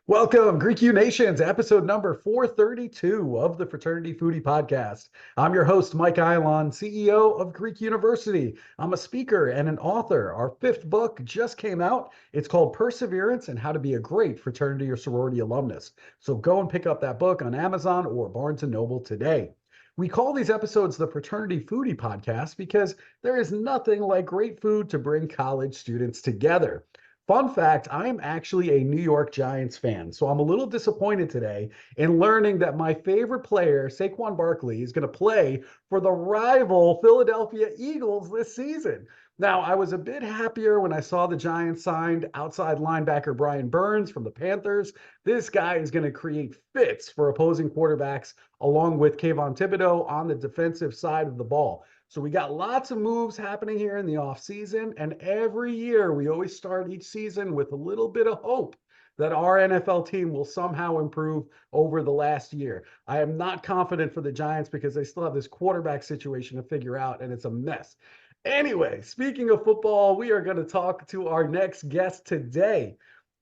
Welcome, Greek U Nations, episode number 432 of the Fraternity Foodie Podcast. I'm your host, Mike Eilon, CEO of Greek University. I'm a speaker and an author. Our fifth book just came out. It's called Perseverance and How to Be a Great Fraternity or Sorority Alumnus. So go and pick up that book on Amazon or Barnes & Noble today. We call these episodes the Fraternity Foodie Podcast because there is nothing like great food to bring college students together. Fun fact, I am actually a New York Giants fan, so I'm a little disappointed today in learning that my favorite player, Saquon Barkley, is going to play for the rival Philadelphia Eagles this season. Now, I was a bit happier when I saw the Giants signed outside linebacker Brian Burns from the Panthers. This guy is going to create fits for opposing quarterbacks, along with Kayvon Thibodeau on the defensive side of the ball. So we got lots of moves happening here in the offseason, and every year we always start each season with a little bit of hope that our NFL team will somehow improve over the last year. I am not confident for the Giants because they still have this quarterback situation to figure out, and it's a mess. Anyway, speaking of football, we are going to talk to our next guest today.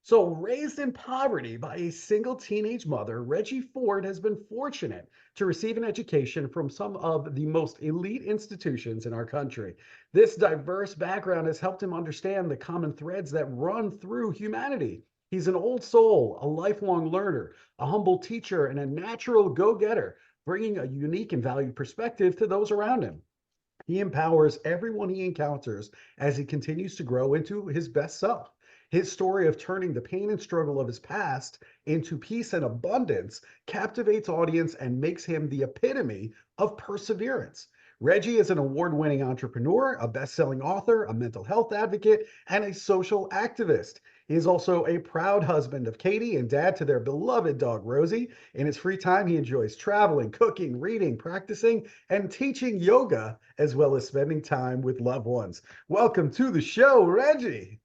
So, raised in poverty by a single teenage mother, Reggie Ford has been fortunate to receive an education from some of the most elite institutions in our country. This diverse background has helped him understand the common threads that run through humanity. He's an old soul, a lifelong learner, a humble teacher, and a natural go-getter, bringing a unique and valued perspective to those around him. He empowers everyone he encounters as he continues to grow into his best self. His story of turning the pain and struggle of his past into peace and abundance captivates audience and makes him the epitome of perseverance. Reggie is an award-winning entrepreneur, a best-selling author, a mental health advocate, and a social activist. He is also a proud husband of Katie and dad to their beloved dog, Rosie. In his free time, he enjoys traveling, cooking, reading, practicing, and teaching yoga, as well as spending time with loved ones. Welcome to the show, Reggie.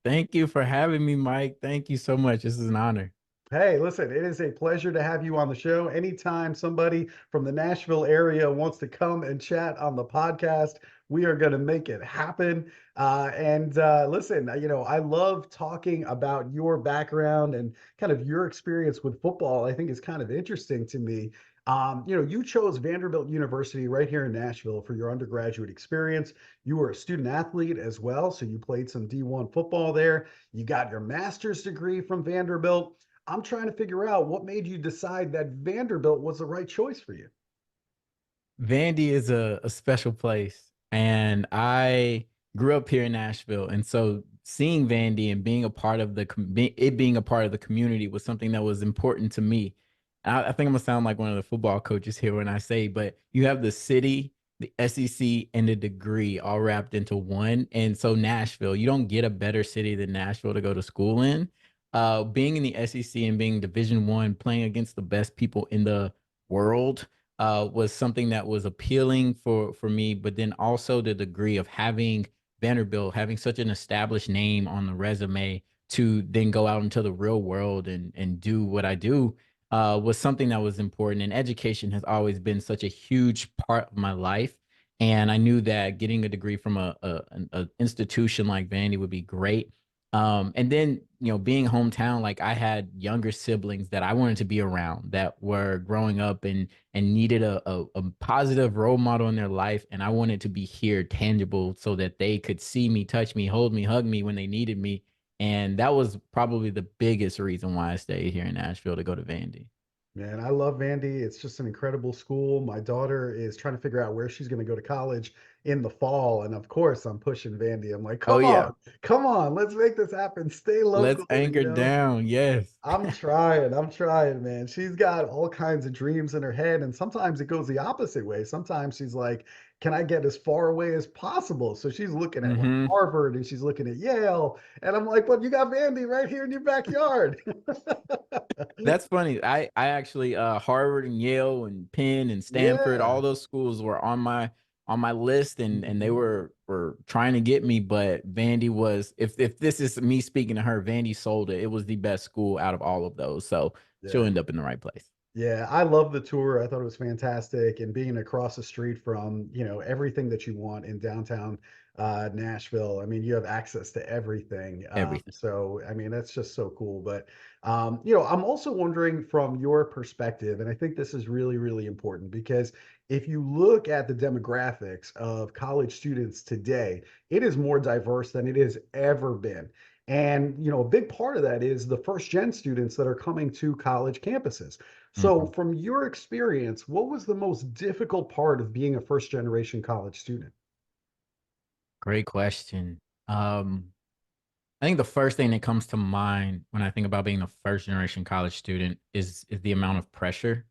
Thank you for having me, Mike. Thank you so much. This is an honor. Hey, listen, it is a pleasure to have you on the show. Anytime somebody from the Nashville area wants to come and chat on the podcast, we are going to make it happen. Listen, I love talking about your background and kind of your experience with football. I think is kind of interesting to me. You chose Vanderbilt University right here in Nashville for your undergraduate experience. You were a student athlete as well, so you played some D1 football there. You got your master's degree from Vanderbilt. I'm trying to figure out what made you decide that Vanderbilt was the right choice for you. Vandy is a special place, and I grew up here in Nashville, and so seeing Vandy and being a part of it being a part of the community was something that was important to me. I think I'm gonna sound like one of the football coaches here when I say, but you have the city, the SEC, and the degree all wrapped into one, and so Nashville, you don't get a better city than Nashville to go to school in. Being in the SEC and being Division 1, playing against the best people in the world was something that was appealing for me, but then also the degree of having Vanderbilt, having such an established name on the resume to then go out into the real world and do what I do was something that was important. And education has always been such a huge part of my life. And I knew that getting a degree from an institution like Vandy would be great. And then, being hometown, like I had younger siblings that I wanted to be around that were growing up and needed a positive role model in their life. And I wanted to be here tangible so that they could see me, touch me, hold me, hug me when they needed me. And that was probably the biggest reason why I stayed here in Nashville to go to Vandy. Man, I love Vandy. It's just an incredible school. My daughter is trying to figure out where she's going to go to college in the fall. And of course, I'm pushing Vandy. I'm like, Oh yeah. come on, let's make this happen. Stay Let's local, anchor down. Yes. I'm trying, man. She's got all kinds of dreams in her head, and sometimes it goes the opposite way. Sometimes she's like, can I get as far away as possible? So she's looking at like hmm Harvard and she's looking at Yale. And I'm like, but you got Vandy right here in your backyard. That's funny. I actually Harvard and Yale and Penn and Stanford, Yeah. all those schools were on my list and they were trying to get me, but Vandy was if this is me speaking to her, Vandy sold it. It was the best school out of all of those. So she'll Yeah. end up in the right place. Yeah, I love the tour. I thought it was fantastic, and being across the street from, everything that you want in downtown Nashville. I mean, you have access to everything. Everything. So, I mean, that's just so cool. But, I'm also wondering from your perspective, and I think this is really, really important because if you look at the demographics of college students today, it is more diverse than it has ever been. And, a big part of that is the first gen students that are coming to college campuses. So, Mhm. from your experience, what was the most difficult part of being a first generation college student? Great question. Um, I think the first thing that comes to mind when I think about being a first generation college student is the amount of pressure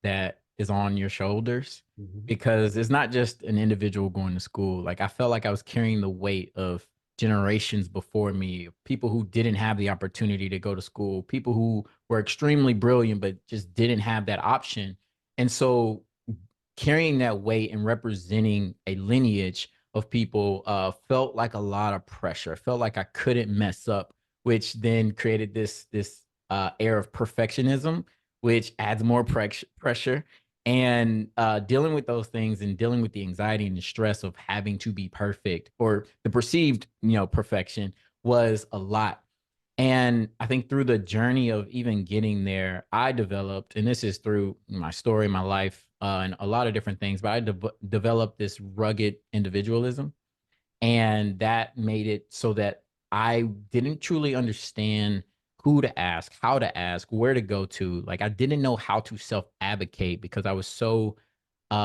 that is on your shoulders, Mhm. because it's not just an individual going to school. Like, I felt like I was carrying the weight of generations before me, people who didn't have the opportunity to go to school, people who were extremely brilliant but just didn't have that option. And so carrying that weight and representing a lineage of people felt like a lot of pressure. Felt like I couldn't mess up, which then created this air of perfectionism, which adds more pressure. And dealing with those things and dealing with the anxiety and the stress of having to be perfect, or the perceived, perfection, was a lot. And I think through the journey of even getting there, I developed, and this is through my story, my life, and a lot of different things, but I developed this rugged individualism. And that made it so that I didn't truly understand who to ask, how to ask, where to go to. Like, I didn't know how to self advocate because I was so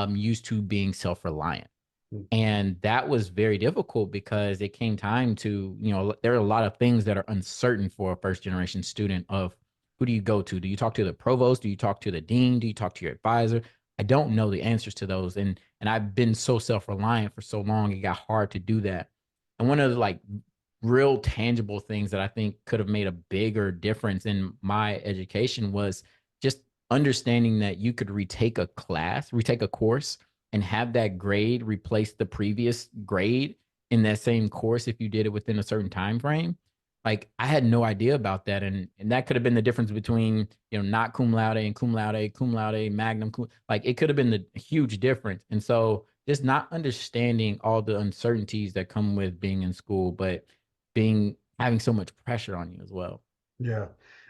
used to being self reliant. Mm. And that was very difficult because it came time to, there are a lot of things that are uncertain for a first generation student of who do you go to? Do you talk to the provost? Do you talk to the dean? Do you talk to your advisor? I don't know the answers to those. And I've been so self-reliant for so long, it got hard to do that. And one of the like real tangible things that I think could have made a bigger difference in my education was just understanding that you could retake a course, and have that grade replace the previous grade in that same course if you did it within a certain time frame. Like, I had no idea about that, and that could have been the difference between, not cum laude and cum laude, magnum cum. Like, it could have been the huge difference. And so just not understanding all the uncertainties that come with being in school, but being having so much pressure on you as well. Yeah.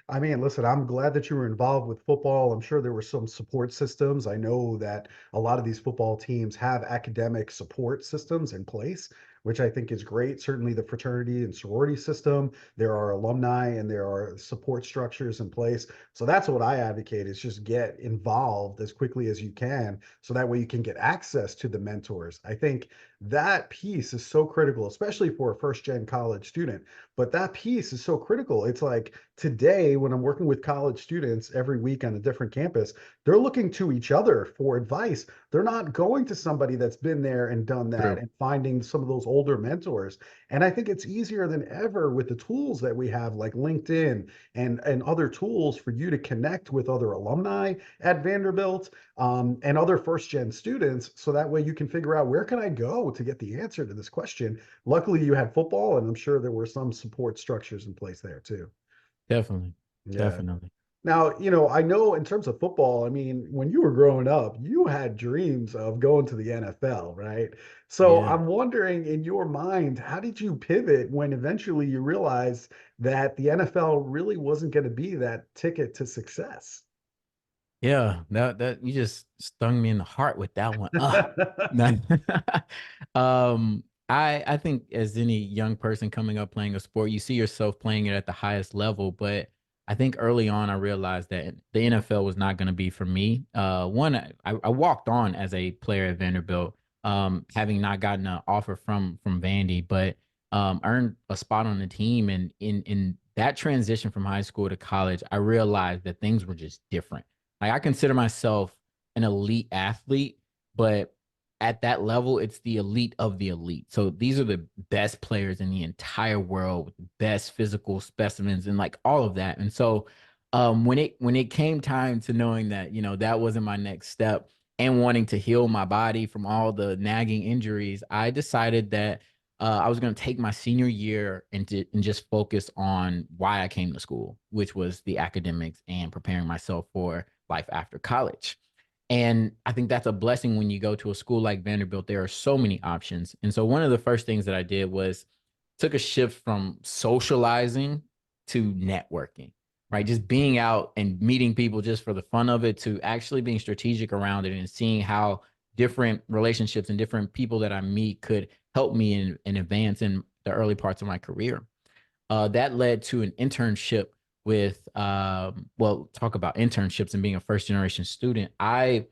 I mean, listen, I'm glad that you were involved with football. I'm sure there were some support systems. I know that a lot of these football teams have academic support systems in place, which I think is great. Certainly the fraternity and sorority system, there are alumni and there are support structures in place. So that's what I advocate is just get involved as quickly as you can so that way you can get access to the mentors. I think that piece is so critical, especially for a first gen college student. But that piece is so critical. It's like today, when I'm working with college students every week on a different campus, they're looking to each other for advice. They're not going to somebody that's been there and done that True. and finding some of those older mentors. And I think it's easier than ever with the tools that we have, like LinkedIn and other tools for you to connect with other alumni at Vanderbilt and other first gen students. So that way you can figure out where can I go to get the answer to this question. Luckily, you had football, and I'm sure there were some support structures in place there too. Definitely. Yeah. Definitely. Now, I know in terms of football, I mean, when you were growing up, you had dreams of going to the NFL, right? So Yeah. I'm wondering, in your mind, how did you pivot when eventually you realized that the NFL really wasn't going to be that ticket to success? Yeah, that you just stung me in the heart with that one. No. I think as any young person coming up playing a sport, you see yourself playing it at the highest level. But I think early on, I realized that the NFL was not going to be for me. One, I walked on as a player at Vanderbilt, having not gotten an offer from Vandy, but earned a spot on the team. And in that transition from high school to college, I realized that things were just different. Like, I consider myself an elite athlete, but at that level, it's the elite of the elite. So these are the best players in the entire world with the best physical specimens and like all of that. And so when it came time to knowing that, that wasn't my next step and wanting to heal my body from all the nagging injuries, I decided that I was going to take my senior year and just focus on why I came to school, which was the academics and preparing myself for life after college. And I think that's a blessing when you go to a school like Vanderbilt. There are so many options. And so one of the first things that I did was took a shift from socializing to networking, right? Just being out and meeting people just for the fun of it to actually being strategic around it and seeing how different relationships and different people that I meet could help me in advance in the early parts of my career. That led to an internship with, well, talk about internships and being a first generation student. I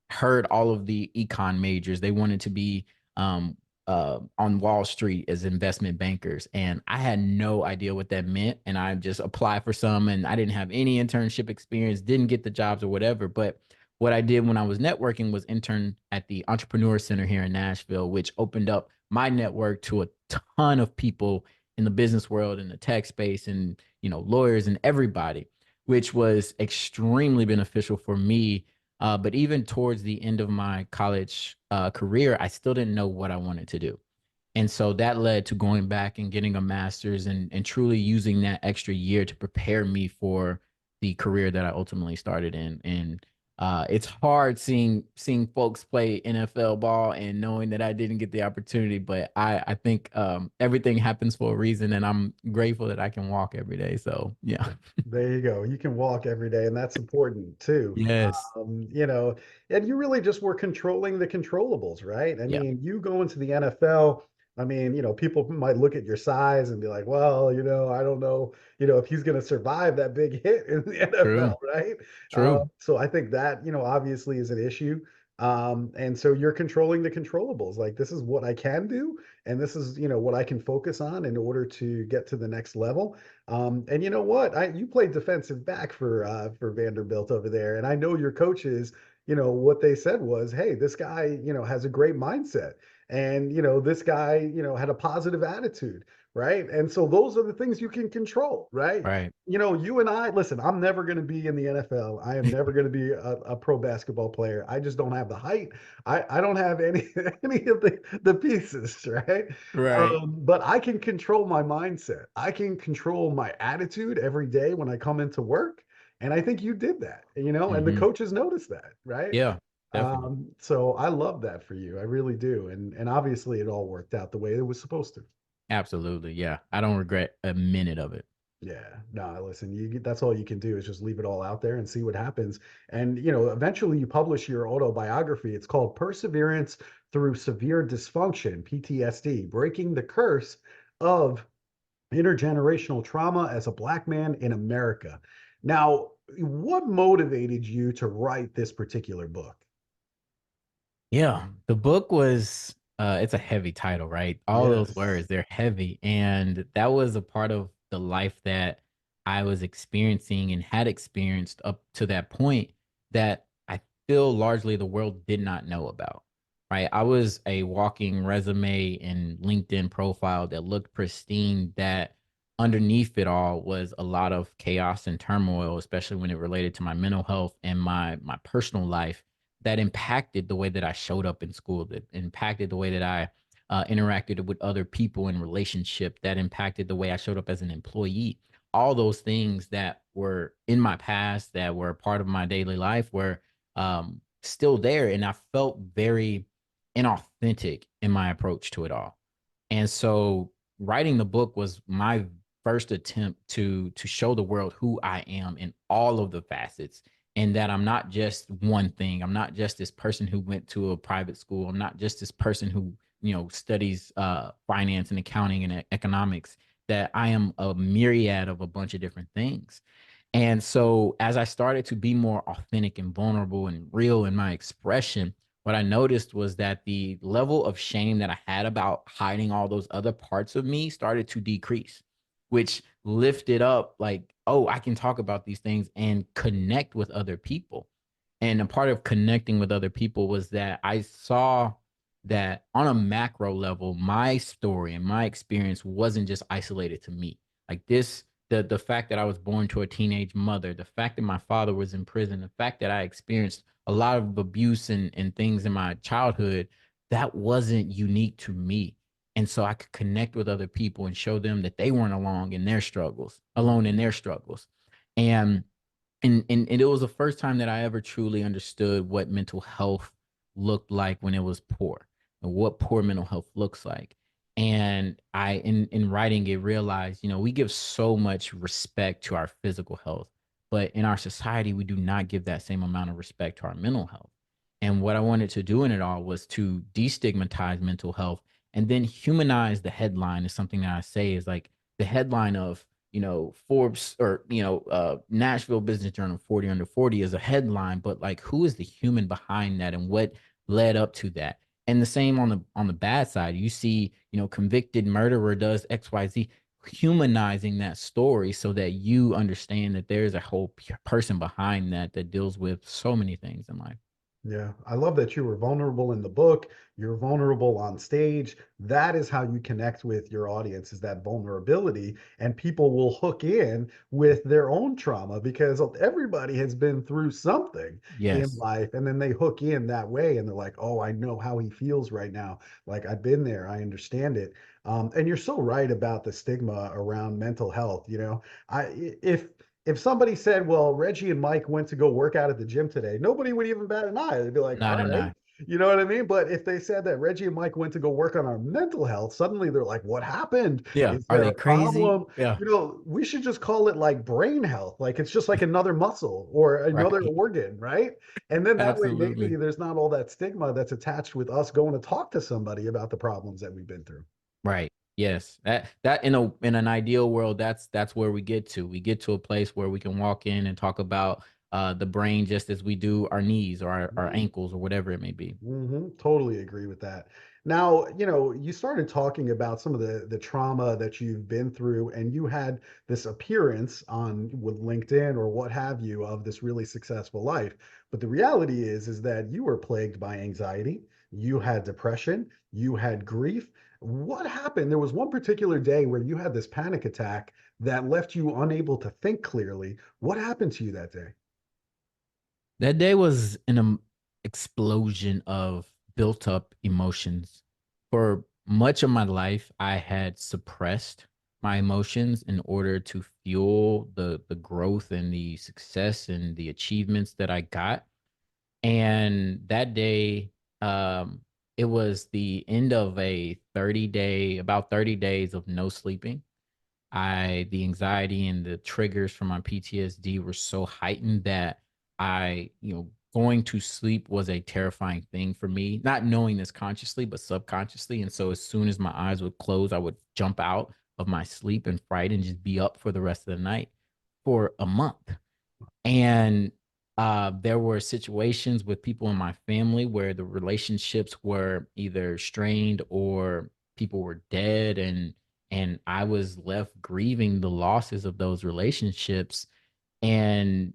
heard all of the econ majors, they wanted to be um, on Wall Street as investment bankers. And I had no idea what that meant. And I just applied for some and I didn't have any internship experience, didn't get the jobs or whatever. But what I did when I was networking was intern at the Entrepreneur Center here in Nashville, which opened up my network to a ton of people in the business world, in the tech space, and lawyers and everybody, which was extremely beneficial for me. But even towards the end of my college career, I still didn't know what I wanted to do. And so that led to going back and getting a master's and truly using that extra year to prepare me for the career that I ultimately started in. And it's hard seeing folks play NFL ball and knowing that I didn't get the opportunity, but I think everything happens for a reason, and I'm grateful that I can walk every day. So yeah. There you go. You can walk every day, and that's important too. Yes. You know, and you really just were controlling the controllables, right? I Yeah. mean, you go into the NFL. I mean, people might look at your size and be like, well, I don't know, if he's going to survive that big hit in the True. NFL, right? True. So I think that, obviously is an issue. And so you're controlling the controllables. Like, this is what I can do, and this is, what I can focus on in order to get to the next level. And you know what? You played defensive back for Vanderbilt over there, and I know your coaches. What they said was, "Hey, this guy, has a great mindset, and this guy, had a positive attitude, right?" And so those are the things you can control, right? Right. You and I, listen, I'm never going to be in the NFL. I am never going to be a pro basketball player. I just don't have the height. I don't have any any of the pieces, right? Right. But I can control my mindset. I can control my attitude every day when I come into work. And I think you did that, and the Hmm. coaches noticed that, right? Yeah. Definitely. So I love that for you. I really do. And obviously it all worked out the way it was supposed to. Absolutely. Yeah. I don't regret a minute of it. Yeah, no, listen, that's all you can do is just leave it all out there and see what happens. And, eventually you publish your autobiography. It's called Perseverance Through Severe Dysfunction, PTSD, Breaking the Curse of Intergenerational Trauma as a Black Man in America. Now, what motivated you to write this particular book? Yeah, the book was it's a heavy title, right? All those Yes. words, they're heavy. And that was a part of the life that I was experiencing and had experienced up to that point that I feel largely the world did not know about. Right? I was a walking resume and LinkedIn profile that looked pristine, that underneath it all was a lot of chaos and turmoil, especially when it related to my mental health and my personal life that impacted the way that I showed up in school, that impacted the way that I interacted with other people in relationship, that impacted the way I showed up as an employee. All those things that were in my past, that were part of my daily life, were still there, and I felt very inauthentic in my approach to it all. And so, writing the book was my first attempt to show the world who I am in all of the facets, and that I'm not just one thing. I'm not just this person who went to a private school. I'm not just this person who, studies finance and accounting and economics. That I am a myriad of a bunch of different things. And so as I started to be more authentic and vulnerable and real in my expression, what I noticed was that the level of shame that I had about hiding all those other parts of me started to decrease, which lifted up like, oh, I can talk about these things and connect with other people. And a part of connecting with other people was that I saw that on a macro level, my story and my experience wasn't just isolated to me. Like this, the fact that I was born to a teenage mother, the fact that my father was in prison, the fact that I experienced a lot of abuse and things in my childhood, that wasn't unique to me. And so I could connect with other people and show them that they weren't alone in their struggles. And And it was the first time that I ever truly understood what mental health looked like when it was poor, and what poor mental health looks like. And I, in writing it, realized, we give so much respect to our physical health, but in our society we do not give that same amount of respect to our mental health. And what I wanted to do in it all was to destigmatize mental health, and then humanize the headline. Is something that I say is like the headline of, Forbes, or, Nashville Business Journal 40 under 40 is a headline, but like, who is the human behind that and what led up to that? And the same on the bad side, you see, convicted murderer does XYZ, humanizing that story so that you understand that there's a whole person behind that that deals with so many things in life. Yeah, I love that you were vulnerable in the book. You're vulnerable on stage. That is how you connect with your audience, is that vulnerability. And people will hook in with their own trauma because everybody has been through something in Yes. life. And then they hook in that way and they're like, oh, I know how he feels right now. Like, I've been there, I understand it. And you're so right about the stigma around mental health. If somebody said, well, Reggie and Mike went to go work out at the gym today, nobody would even bat an eye. They'd be like, all Not an right. eye. You know what I mean? But if they said that Reggie and Mike went to go work on our mental health, suddenly they're like, what happened? Yeah. Is Are there they a crazy? problem? Yeah. We should just call it like brain health. Like it's just like another muscle or another Right. organ, right? And then that way, maybe Absolutely. there's not all that stigma that's attached with us going to talk to somebody about the problems that we've been through. Right. Yes. That in an ideal world, that's where we get to. We get to a place where we can walk in and talk about the brain just as we do our knees or our ankles or whatever it may be. Totally agree with that. Now, you started talking about some of the trauma that you've been through, and you had this appearance on with LinkedIn or what have you of this really successful life. But the reality is that you were plagued by anxiety, you had depression, you had grief. What happened? There was one particular day where you had this panic attack that left you unable to think clearly. What happened to you that day? That day was an explosion of built up emotions. For much of my life, I had suppressed my emotions in order to fuel the growth and the success and the achievements that I got. And that day, it was the end of a about 30 days of no sleeping. The anxiety and the triggers from my PTSD were so heightened that going to sleep was a terrifying thing for me, not knowing this consciously, but subconsciously. And so as soon as my eyes would close, I would jump out of my sleep and fright and just be up for the rest of the night for a month. And there were situations with people in my family where the relationships were either strained or people were dead, and I was left grieving the losses of those relationships. And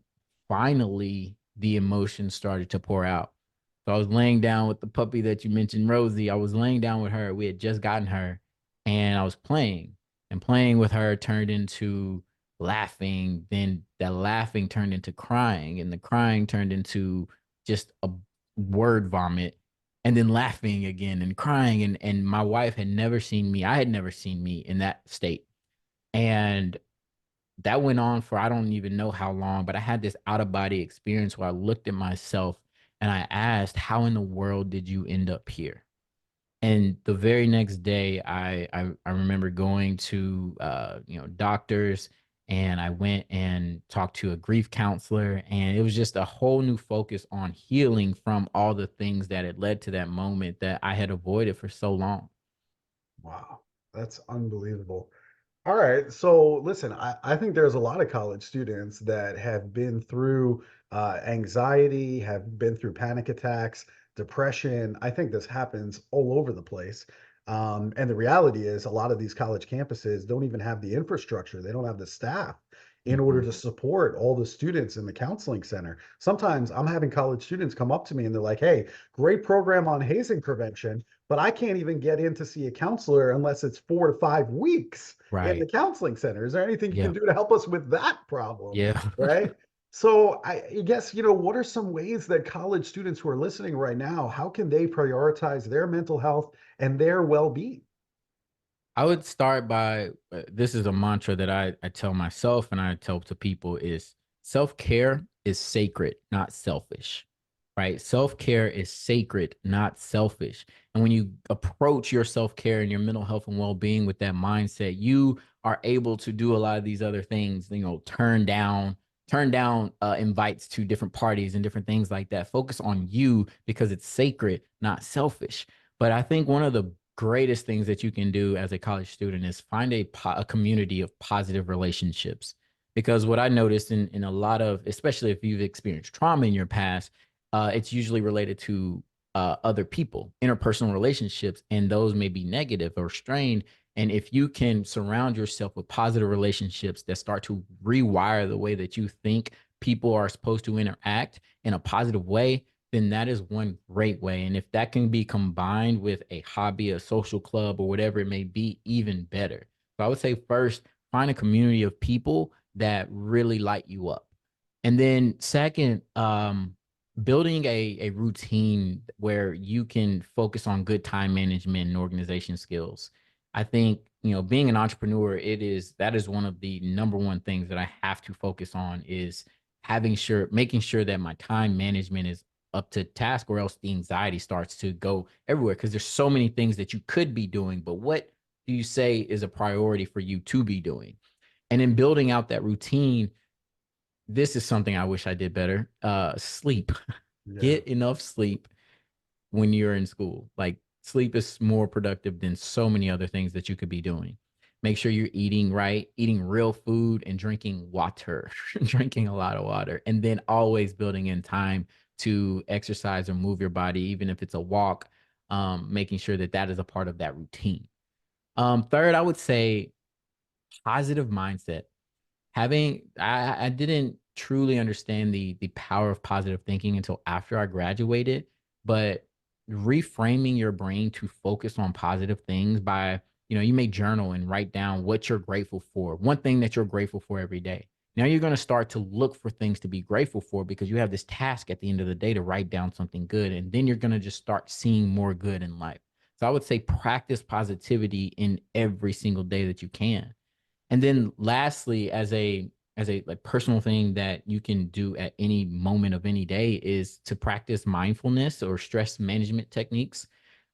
finally, the emotions started to pour out. So I was laying down with the puppy that you mentioned, Rosie. I was laying down with her. We had just gotten her, and I was playing, and playing with her turned into laughing. Then that laughing turned into crying, and the crying turned into just a word vomit, and then laughing again and crying. And my wife had never seen me. I had never seen me in that state. And that went on for I don't even know how long, but I had this out of body experience where I looked at myself and I asked, how in the world did you end up here? And the very next day, I remember going to doctors, and I went and talked to a grief counselor, and it was just a whole new focus on healing from all the things that had led to that moment that I had avoided for so long. Wow, that's unbelievable. All right. So listen, I think there's a lot of college students that have been through anxiety, have been through panic attacks, depression. I think this happens all over the place. And the reality is, a lot of these college campuses don't even have the infrastructure, they don't have the staff in order Mhm. to support all the students in the counseling center. Sometimes I'm having college students come up to me and they're like, hey, great program on hazing prevention, but I can't even get in to see a counselor unless it's 4 to 5 weeks in the Right. counseling center. Is there anything you can Yeah. do to help us with that problem? Yeah. Right. So I guess, what are some ways that college students who are listening right now, how can they prioritize their mental health and their well-being? I would start by this is a mantra that I tell myself and I tell to people is Self-care is sacred, not selfish, right? Self-care is sacred, not selfish. And when you approach your self-care and your mental health and well-being with that mindset, you are able to do a lot of these other things, turn down invites to different parties and different things like that. Focus on you because it's sacred, not selfish. But I think one of the greatest things that you can do as a college student is find a community of positive relationships. Because what I noticed in a lot of, especially if you've experienced trauma in your past, it's usually related to other people, interpersonal relationships, and those may be negative or strained. And if you can surround yourself with positive relationships that start to rewire the way that you think people are supposed to interact in a positive way, then that is one great way. And if that can be combined with a hobby, a social club, or whatever it may be, even better. So I would say first, find a community of people that really light you up. And then second, building a routine where you can focus on good time management and organization skills. I think, being an entrepreneur, that is one of the number one things that I have to focus on is making sure that my time management is up to task, or else the anxiety starts to go everywhere because there's so many things that you could be doing, but what do you say is a priority for you to be doing? And in building out that routine, this is something I wish I did better. Sleep. Yeah. Get enough sleep when you're in school. Like, sleep is more productive than so many other things that you could be doing. Make sure you're eating right, eating real food, and drinking water, drinking a lot of water, and then always building in time to exercise or move your body, even if it's a walk, making sure that that is a part of that routine. Third, I would say positive mindset. I didn't truly understand the power of positive thinking until after I graduated, but reframing your brain to focus on positive things by, you may journal and write down what you're grateful for, one thing that you're grateful for every day. Now you're going to start to look for things to be grateful for because you have this task at the end of the day to write down something good, and then you're going to just start seeing more good in life. So I would say practice positivity in every single day that you can. And then lastly, as a like personal thing that you can do at any moment of any day is to practice mindfulness or stress management techniques.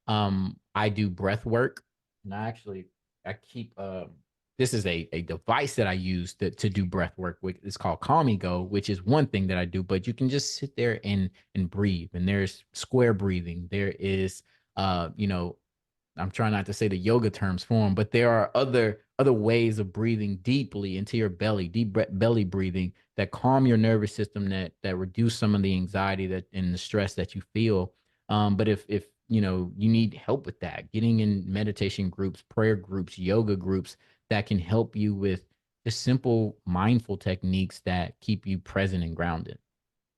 I do breath work, and I keep this is a device that I use to do breath work. It's called Calm Me Go, which is one thing that I do. But you can just sit there and breathe. And there's square breathing. There is I'm trying not to say the yoga terms for them, but there are other ways of breathing deeply into your belly, belly breathing that calm your nervous system, that reduce some of the anxiety that and the stress that you feel. But if you need help with that, getting in meditation groups, prayer groups, yoga groups that can help you with just simple mindful techniques that keep you present and grounded.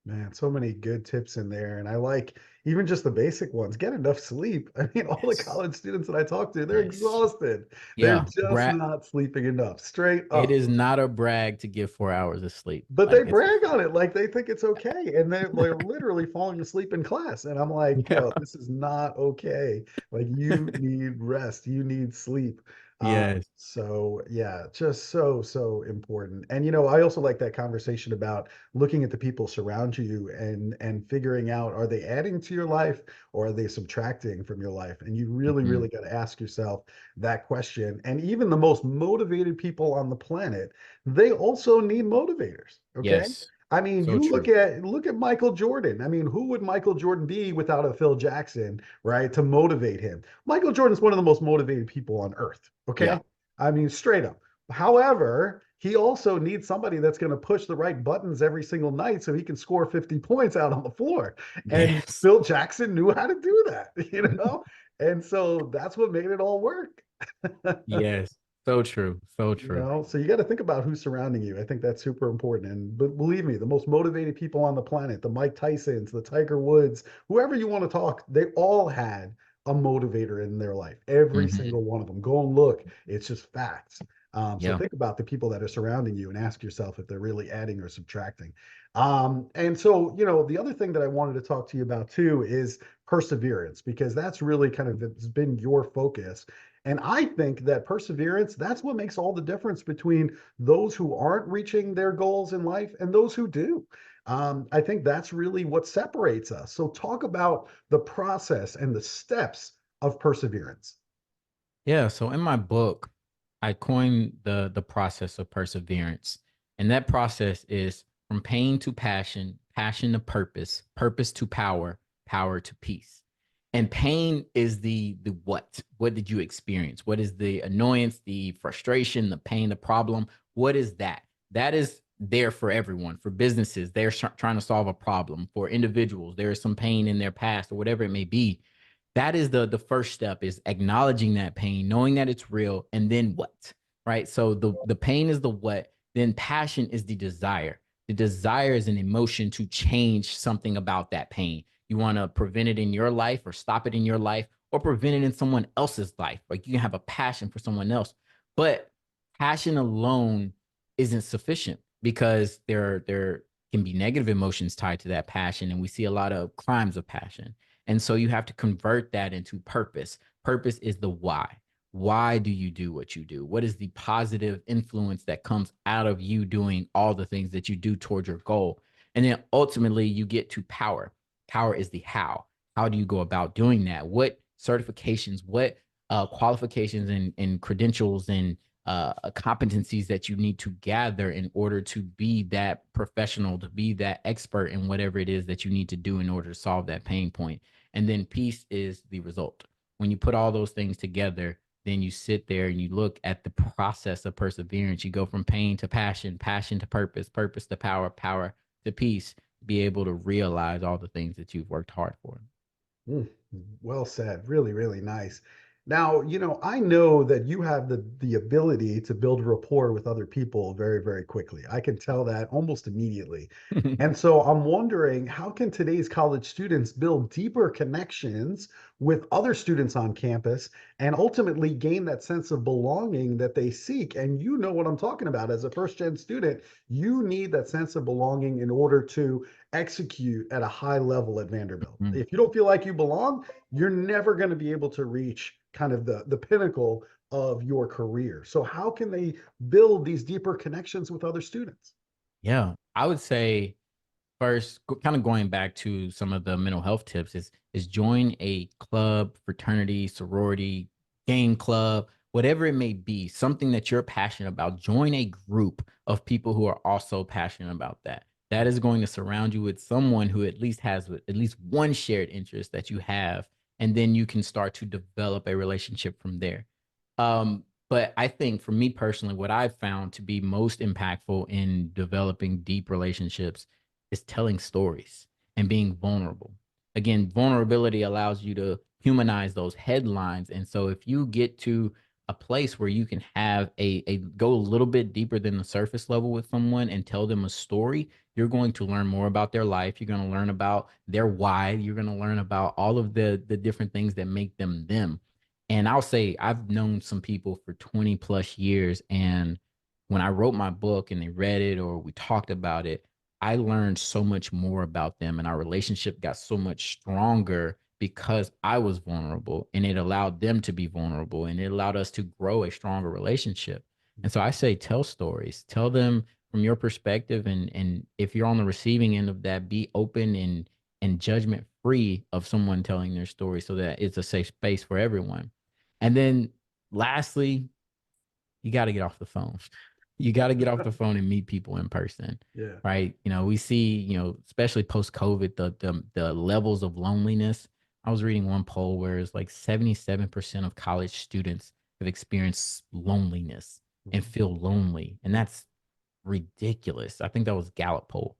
Man, so many good tips in there. And I like even just the basic ones. Get enough sleep. I mean, all the Yes. college students that I talk to, they're Yes. exhausted. They're Yeah. just not sleeping enough, straight It up. is not a brag to get 4 hours of sleep. But they Like, it's brag on it like they think it's okay. And they're literally falling asleep in class. And I'm like, yeah. yo, this is not okay. Like, you need rest, you need sleep. Yes. So yeah, just so, so important. And I also like that conversation about looking at the people surround you and figuring out, are they adding to your life or are they subtracting from your life? And you really, Mhm. really got to ask yourself that question. And even the most motivated people on the planet, they also need motivators. Okay. Yes. I mean, So you true. look at Michael Jordan. I mean, who would Michael Jordan be without a Phil Jackson, right, to motivate him? Michael Jordan is one of the most motivated people on earth. Yeah. Okay. I mean, straight up. However, he also needs somebody that's going to push the right buttons every single night so he can score 50 points out on the floor. And Yes. Phil Jackson knew how to do that, And so that's what made it all work. Yes. So true. So true. So you got to think about who's surrounding you. I think that's super important. And but believe me, the most motivated people on the planet, the Mike Tysons, the Tiger Woods, whoever you want to talk, they all had a motivator in their life. Every Mhm. single one of them. Go and look. It's just facts. So Yeah. think about the people that are surrounding you and ask yourself if they're really adding or subtracting. And so, the other thing that I wanted to talk to you about too is perseverance, because that's really kind of has been your focus. And I think that perseverance, that's what makes all the difference between those who aren't reaching their goals in life and those who do. I think that's really what separates us. So, talk about the process and the steps of perseverance. Yeah, so in my book, I coined the process of perseverance. And that process is from pain to passion, passion to purpose, purpose to power, power to peace. And pain is the what? What did you experience? What is the annoyance, the frustration, the pain, the problem? What is that? That is there for everyone. For businesses, they're trying to solve a problem. For individuals, there is some pain in their past or whatever it may be. That is the first step, is acknowledging that pain, knowing that it's real, and then what? Right? So the pain is the what, then passion is the desire. The desire is an emotion to change something about that pain. You want to prevent it in your life or stop it in your life or prevent it in someone else's life. Like you can have a passion for someone else, but passion alone isn't sufficient because there can be negative emotions tied to that passion, and we see a lot of crimes of passion. And so you have to convert that into purpose. Purpose is the why. Why do you do what you do? What is the positive influence that comes out of you doing all the things that you do towards your goal? And then ultimately you get to power. Power is the how. How do you go about doing that? What certifications, what qualifications and credentials and competencies that you need to gather in order to be that professional, to be that expert in whatever it is that you need to do in order to solve that pain point. And then peace is the result. When you put all those things together, then you sit there and you look at the process of perseverance. You go from pain to passion, passion to purpose, purpose to power, power to peace, be able to realize all the things that you've worked hard for. Mm, well said. Really, really nice. Now, I know that you have the ability to build rapport with other people very, very quickly. I can tell that almost immediately. And so I'm wondering, how can today's college students build deeper connections with other students on campus and ultimately gain that sense of belonging that they seek? And you know what I'm talking about. As a first gen student, you need that sense of belonging in order to execute at a high level at Vanderbilt. Mhm. If you don't feel like you belong, you're never going to be able to reach kind of the pinnacle of your career. So how can they build these deeper connections with other students? Yeah, I would say first, kind of going back to some of the mental health tips is join a club, fraternity, sorority, game club, whatever it may be, something that you're passionate about. Join a group of people who are also passionate about that. That is going to surround you with someone who at least has at least one shared interest that you have, and then you can start to develop a relationship from there. But I think for me personally, what I've found to be most impactful in developing deep relationships is telling stories and being vulnerable. Again, vulnerability allows you to humanize those headlines. And so if you get to a place where you can have a go a little bit deeper than the surface level with someone and tell them a story, you're going to learn more about their life. You're going to learn about their why. You're going to learn about all of the different things that make them them. And I'll say I've known some people for 20 plus years. And when I wrote my book and they read it or we talked about it, I learned so much more about them. And our relationship got so much stronger because I was vulnerable and it allowed them to be vulnerable and it allowed us to grow a stronger relationship. And so I say, tell stories, tell them from your perspective. And if you're on the receiving end of that, be open and judgment free of someone telling their story so that it's a safe space for everyone. And then lastly, you got to get off the phone. You got to get off the phone and meet people in person, Yeah. right? We see, especially post COVID, the levels of loneliness. I was reading one poll where it's like 77% of college students have experienced loneliness and Mhm. feel lonely, and that's ridiculous. I think that was Gallup poll.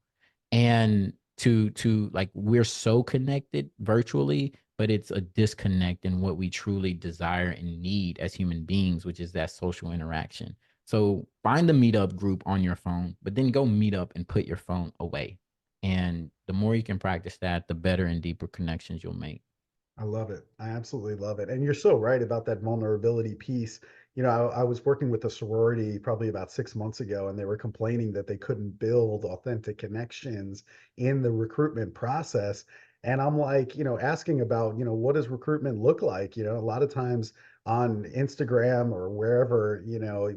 And to like we're so connected virtually, but it's a disconnect in what we truly desire and need as human beings, which is that social interaction. So find the meetup group on your phone, but then go meet up and put your phone away. And the more you can practice that, the better and deeper connections you'll make. I love it. I absolutely love it. And you're so right about that vulnerability piece. I was working with a sorority probably about 6 months ago, and they were complaining that they couldn't build authentic connections in the recruitment process. And I'm like, asking about, what does recruitment look like? A lot of times on Instagram or wherever,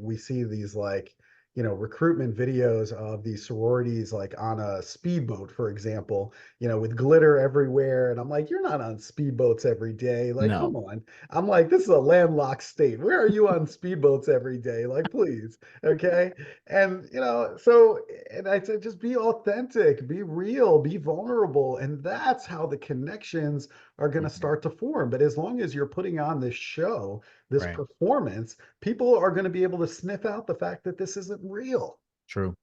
we see these like, recruitment videos of these sororities like on a speedboat, for example, with glitter everywhere. And I'm like, you're not on speedboats every day. Like, No, come on. I'm like, this is a landlocked state. Where are you on speedboats every day? Like, please. Okay. And, and I said, just be authentic, be real, be vulnerable. And that's how the connections are going to Mhm. start to form. But as long as you're putting on this show, this Right. performance, people are going to be able to sniff out the fact that this isn't real, True.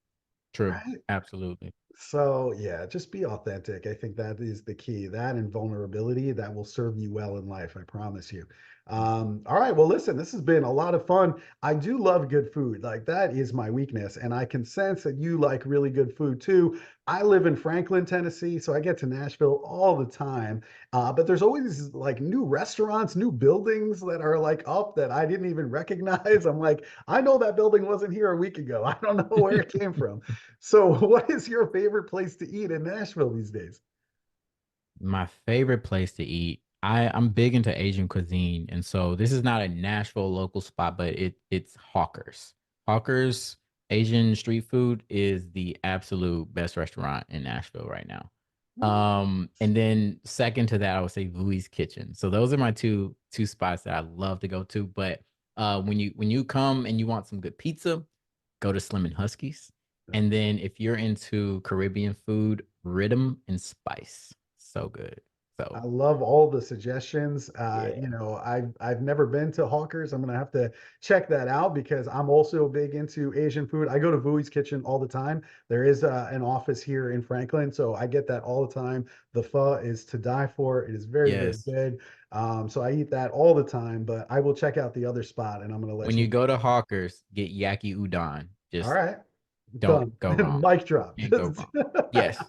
True. right? Absolutely. So yeah, just be authentic. I think that is the key. That and vulnerability that will serve you well in life. I promise you. All right. Well, listen, this has been a lot of fun. I do love good food. Like that is my weakness, and I can sense that you like really good food too. I live in Franklin, Tennessee, so I get to Nashville all the time. But there's always like new restaurants, new buildings that are like up that I didn't even recognize. I'm like, I know that building wasn't here a week ago. I don't know where it came from. So, what is your favorite place to eat in Nashville these days? My favorite place to eat. I'm big into Asian cuisine, and so this is not a Nashville local spot, but it's Hawkers. Hawkers Asian street food is the absolute best restaurant in Nashville right now. And then second to that, I would say Louis Kitchen. So those are my two spots that I love to go to. But when you come and you want some good pizza, go to Slim and Huskies. And then if you're into Caribbean food, Rhythm and Spice. So good. I So love all the suggestions. yeah. I've never been to Hawkers. I'm gonna have to check that out because I'm also big into Asian food. I go to Vui's Kitchen all the time. There is an office here in Franklin, so I get that all the time. The pho is to die for. It is very, very Yes. good. So I eat that all the time, but I will check out the other spot and I'm gonna let When you you know. go to Hawkers, get Yaki Udon. All Just right, don't done. go wrong. Mic drop. Can't go wrong. Yes.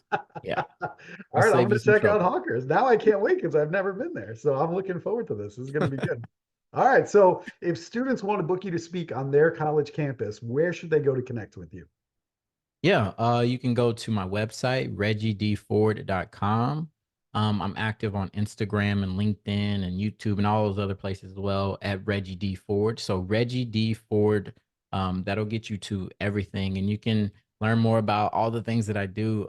Yeah. All I'll right, I'm save going you to some check out trouble. Hawkers. Now I can't wait because I've never been there. So I'm looking forward to this. This is going to be good. All right. So if students want to book you to speak on their college campus, where should they go to connect with you? Yeah, you can go to my website, reggiedford.com. I'm active on Instagram and LinkedIn and YouTube and all those other places as well at Reggie D. Ford. So Reggie D. Ford, that'll get you to everything. And you can learn more about all the things that I do.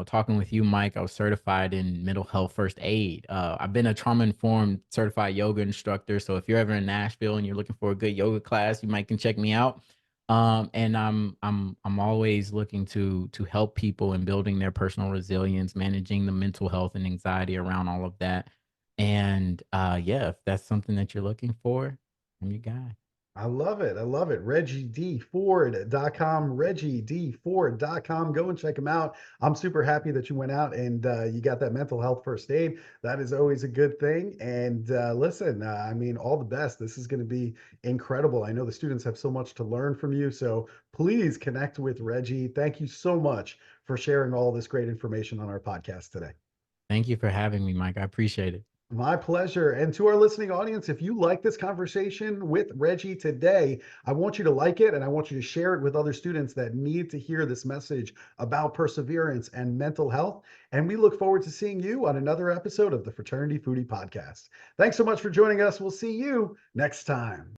Talking with you, Mike, I was certified in mental health first aid. I've been a trauma-informed certified yoga instructor. So if you're ever in Nashville and you're looking for a good yoga class, you might can check me out. And I'm always looking to help people in building their personal resilience, managing the mental health and anxiety around all of that. And yeah, if that's something that you're looking for, I'm your guy. I love it. I love it. ReggieDFord.com, ReggieDFord.com. Go and check him out. I'm super happy that you went out and you got that mental health first aid. That is always a good thing. And listen, I mean, all the best. This is going to be incredible. I know the students have so much to learn from you. So please connect with Reggie. Thank you so much for sharing all this great information on our podcast today. Thank you for having me, Mike. I appreciate it. My pleasure. And to our listening audience, if you like this conversation with Reggie today, I want you to like it and I want you to share it with other students that need to hear this message about perseverance and mental health. And we look forward to seeing you on another episode of the Fraternity Foodie Podcast. Thanks so much for joining us. We'll see you next time.